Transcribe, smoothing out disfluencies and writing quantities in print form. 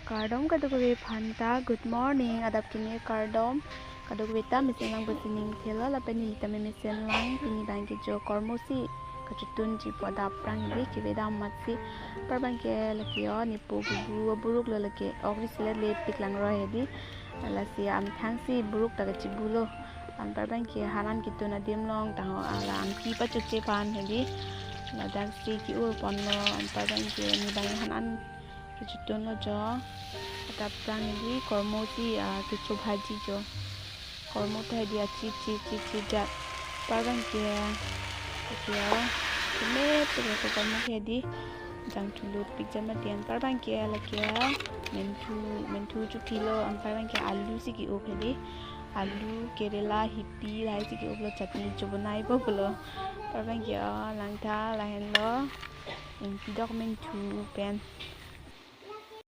Kardom kadugawi phanta good morning adap kini kardom kadugawi ta mesin lang besining thela la peni tame mesin lang pini bangke jo kormosi kacutun ji pada prang di kibeda matsi perbangke lakio nipu bubu buruk lo laki ogri sila le piklang roh hedi la si am thangsi buruk taga cibulo am perbangke haram kitu na dimlong tango ala am ki pacuce pan hedi la dak si ki ur ponlo am perbangke ni bang hanan kacutun lo jo ada prang di kormosi tucu bhaji jo kormota dia cici jat perbangke kia kene perlu kamu jadi jang tulut pijama tian parbang kia la kia mentu 2 kilo am parbang kia alu si ki ok jadi alu kerela hippy lai si ki ok lo chutney jo banai bo bolo parbang kia langta lahen lo in pidok mentu pen